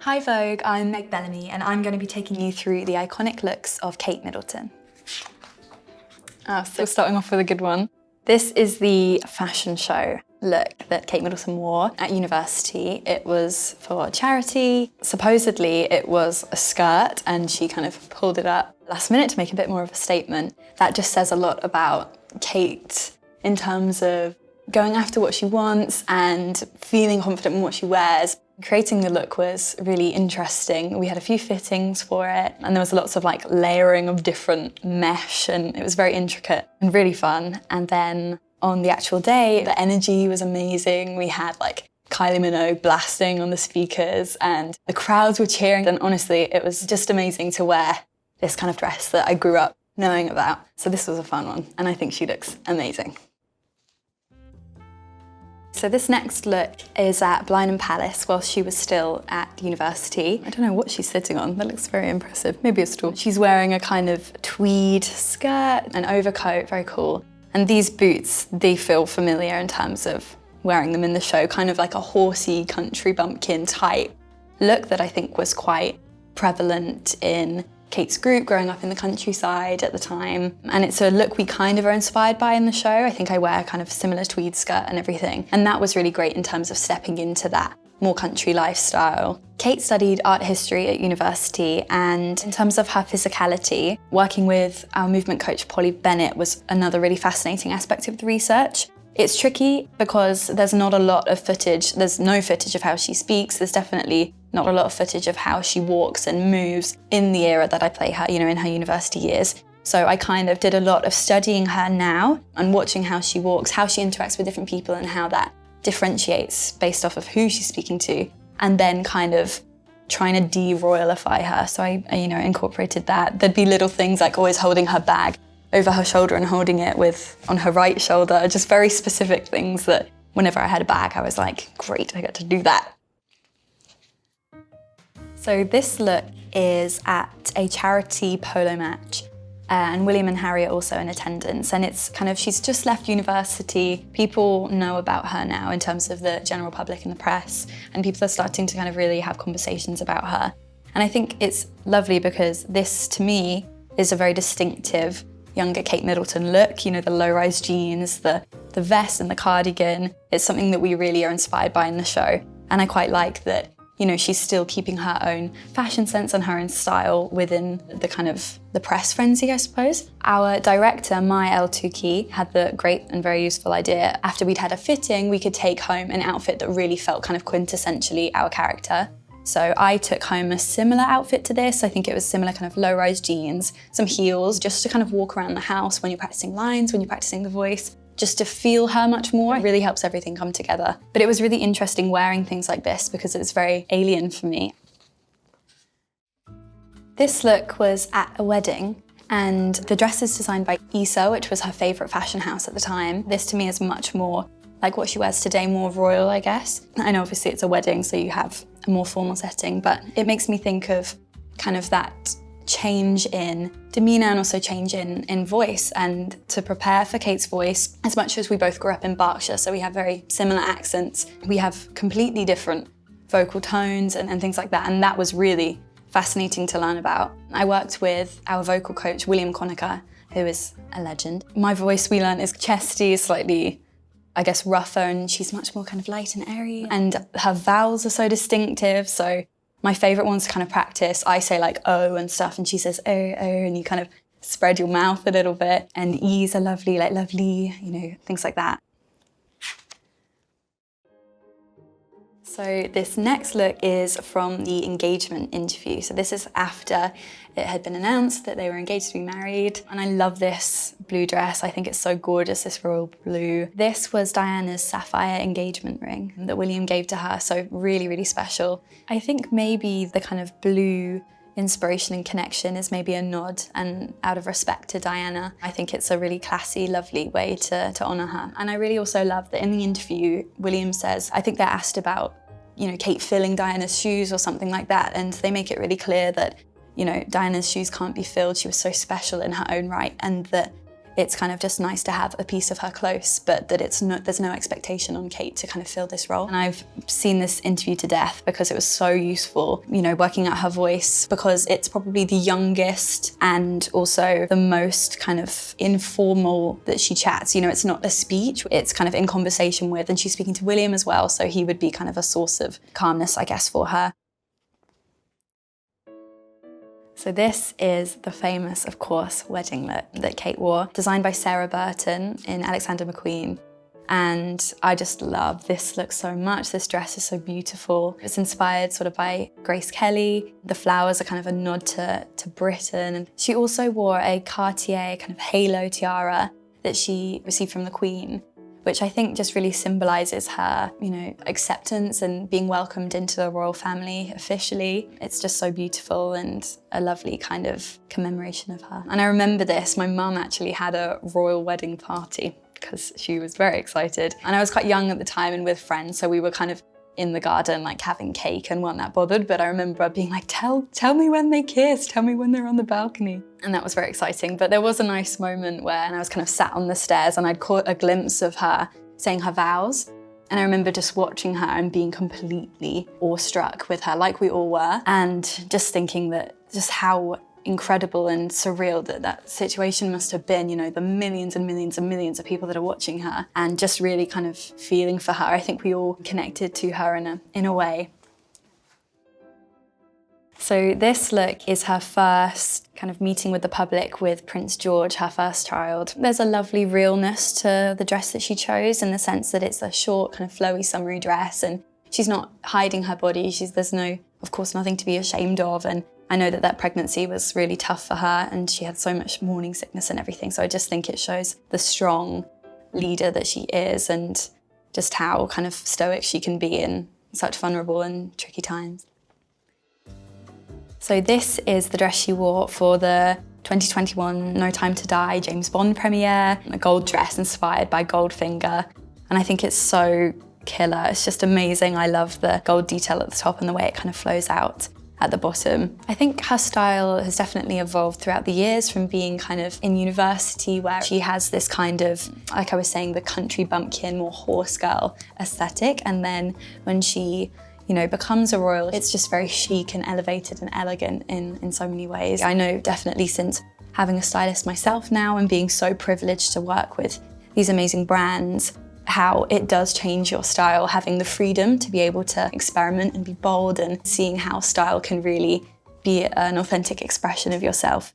Hi Vogue, I'm Meg Bellamy and I'm going to be taking you through the iconic looks of Kate Middleton. So starting off with a good one. This is the fashion show look that Kate Middleton wore at university. It was for charity. Supposedly it was a skirt and she kind of pulled it up last minute to make a bit more of a statement. That just says a lot about Kate in terms of going after what she wants and feeling confident in what she wears. Creating the look was really interesting. We had a few fittings for it and there was lots of like layering of different mesh and it was very intricate and really fun. And then on the actual day, the energy was amazing. We had like Kylie Minogue blasting on the speakers and the crowds were cheering. And honestly, it was just amazing to wear this kind of dress that I grew up knowing about. So this was a fun one and I think she looks amazing. So this next look is at Buckingham Palace while she was still at university. I don't know what she's sitting on, that looks very impressive. Maybe a stool. She's wearing a kind of tweed skirt, an overcoat, very cool. And these boots, they feel familiar in terms of wearing them in the show, kind of like a horsey country bumpkin type look that I think was quite prevalent in Kate's group growing up in the countryside at the time. And it's a look we kind of are inspired by in the show. I think I wear kind of similar tweed skirt and everything. And that was really great in terms of stepping into that more country lifestyle. Kate studied art history at university and in terms of her physicality, working with our movement coach Polly Bennett was another really fascinating aspect of the research. It's tricky because there's not a lot of footage. There's no footage of how she speaks. There's definitely not a lot of footage of how she walks and moves in the era that I play her, in her university years. So I kind of did a lot of studying her now and watching how she walks, how she interacts with different people and how that differentiates based off of who she's speaking to, and then kind of trying to de-royalify her. So I incorporated that. There'd be little things like always holding her bag over her shoulder and holding it on her right shoulder, just very specific things that whenever I had a bag, I was like, great, I get to do that. So this look is at a charity polo match and William and Harry are also in attendance and it's kind of, she's just left university. People know about her now in terms of the general public and the press and people are starting to kind of really have conversations about her. And I think it's lovely because this, to me, is a very distinctive younger Kate Middleton look, the low-rise jeans, the vest and the cardigan. It's something that we really are inspired by in the show. And I quite like that, she's still keeping her own fashion sense and her own style within the kind of the press frenzy, I suppose. Our director, Maya El-Touki, had the great and very useful idea. After we'd had a fitting, we could take home an outfit that really felt kind of quintessentially our character. So I took home a similar outfit to this. I think it was similar kind of low-rise jeans, some heels, just to kind of walk around the house when you're practicing lines, when you're practicing the voice, just to feel her much more. It really helps everything come together. But it was really interesting wearing things like this because it's very alien for me. This look was at a wedding and the dress is designed by Issa, which was her favourite fashion house at the time. This to me is much more like what she wears today, more royal, I guess. I know obviously it's a wedding, so you have a more formal setting, but it makes me think of kind of that change in demeanour and also change in voice. And to prepare for Kate's voice, as much as we both grew up in Berkshire, so we have very similar accents, we have completely different vocal tones and things like that. And that was really fascinating to learn about. I worked with our vocal coach, William Conacher, who is a legend. My voice, we learned, is chesty, slightly, I guess, rougher, and she's much more kind of light and airy. And her vowels are so distinctive. So my favourite ones to kind of practice, I say like oh and stuff, and she says oh, and you kind of spread your mouth a little bit. And E's are lovely, like lovely, things like that. So this next look is from the engagement interview. So this is after it had been announced that they were engaged to be married. And I love this blue dress. I think it's so gorgeous, this royal blue. This was Diana's sapphire engagement ring that William gave to her. So really, really special. I think maybe the kind of blue inspiration and connection is maybe a nod and out of respect to Diana. I think it's a really classy, lovely way to honour her. And I really also love that in the interview, William says, I think they're asked about Kate filling Diana's shoes or something like that. And they make it really clear that, Diana's shoes can't be filled. She was so special in her own right. And that it's kind of just nice to have a piece of her close, but that there's no expectation on Kate to kind of fill this role. And I've seen this interview to death because it was so useful, you know, working out her voice, because it's probably the youngest and also the most kind of informal that she chats. You know, it's not a speech, it's kind of in conversation with, and she's speaking to William as well, so he would be kind of a source of calmness, I guess, for her. So this is the famous, of course, wedding look that Kate wore, designed by Sarah Burton in Alexander McQueen. And I just love this look so much. This dress is so beautiful. It's inspired sort of by Grace Kelly. The flowers are kind of a nod to Britain. And she also wore a Cartier kind of halo tiara that she received from the Queen, which I think just really symbolises her, you know, acceptance and being welcomed into the royal family officially. It's just so beautiful and a lovely kind of commemoration of her. And I remember this, my mum actually had a royal wedding party because she was very excited. And I was quite young at the time and with friends, so we were kind of in the garden, like having cake and weren't that bothered. But I remember being like, tell me when they kiss, tell me when they're on the balcony. And that was very exciting. But there was a nice moment where, and I was kind of sat on the stairs and I'd caught a glimpse of her saying her vows. And I remember just watching her and being completely awestruck with her, like we all were. And just thinking that just how incredible and surreal that situation must have been, you know, the millions and millions and millions of people that are watching her, and just really kind of feeling for her. I think we all connected to her in a way. So this look is her first kind of meeting with the public with Prince George, her first child. There's a lovely realness to the dress that she chose, in the sense that it's a short, kind of flowy, summery dress, and she's not hiding her body. There's no, of course, nothing to be ashamed of. And I know that pregnancy was really tough for her and she had so much morning sickness and everything. So I just think it shows the strong leader that she is and just how kind of stoic she can be in such vulnerable and tricky times. So this is the dress she wore for the 2021 No Time to Die James Bond premiere, a gold dress inspired by Goldfinger. And I think it's so killer. It's just amazing. I love the gold detail at the top and the way it kind of flows out at the bottom. I think her style has definitely evolved throughout the years, from being kind of in university where she has this kind of, like I was saying, the country bumpkin, more horse girl aesthetic. And then when she, you know, becomes a royal, it's just very chic and elevated and elegant in so many ways. I know definitely since having a stylist myself now and being so privileged to work with these amazing brands, how it does change your style, having the freedom to be able to experiment and be bold, and seeing how style can really be an authentic expression of yourself.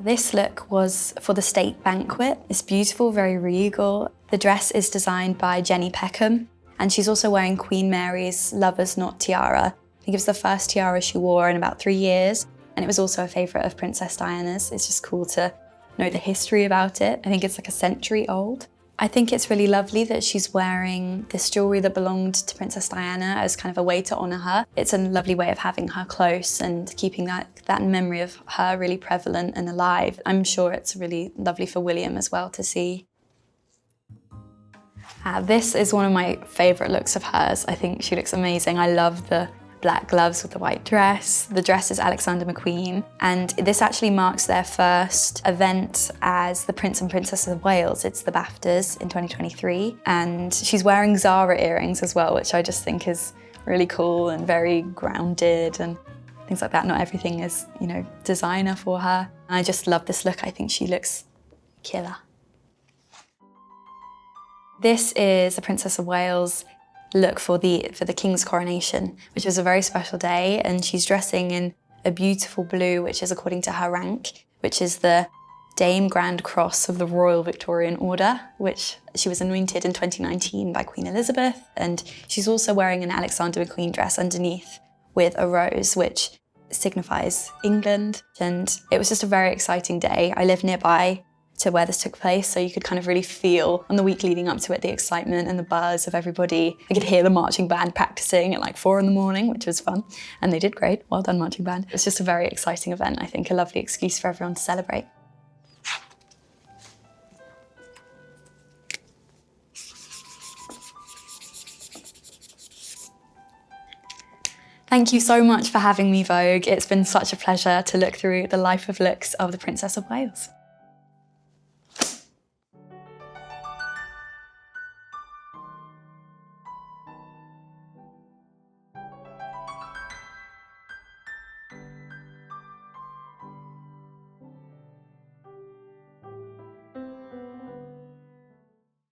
This look was for the state banquet. It's beautiful, very regal. The dress is designed by Jenny Peckham, and she's also wearing Queen Mary's Lover's Knot tiara. I think it was the first tiara she wore in about 3 years, and it was also a favourite of Princess Diana's. It's just cool to know the history about it. I think it's like a century old. I think it's really lovely that she's wearing this jewellery that belonged to Princess Diana as kind of a way to honour her. It's a lovely way of having her close and keeping that memory of her really prevalent and alive. I'm sure it's really lovely for William as well to see. This is one of my favourite looks of hers. I think she looks amazing. I love the black gloves with the white dress. The dress is Alexander McQueen, and this actually marks their first event as the Prince and Princess of Wales. It's the BAFTAs in 2023, and she's wearing Zara earrings as well, which I just think is really cool and very grounded and things like that. Not everything is, you know, designer for her. And I just love this look. I think she looks killer. This is the Princess of Wales look for the King's coronation, which was a very special day, and she's dressing in a beautiful blue, which is according to her rank, which is the Dame Grand Cross of the Royal Victorian Order, which she was anointed in 2019 by Queen Elizabeth. And she's also wearing an Alexander McQueen dress underneath with a rose, which signifies England. And it was just a very exciting day. I live nearby to where this took place, so you could kind of really feel on the week leading up to it the excitement and the buzz of everybody. I could hear the marching band practicing at like 4 in the morning, which was fun, and they did great. Well done, marching band. It was just a very exciting event. I think a lovely excuse for everyone to celebrate. Thank you so much for having me, Vogue. It's been such a pleasure to look through the life of looks of the Princess of Wales.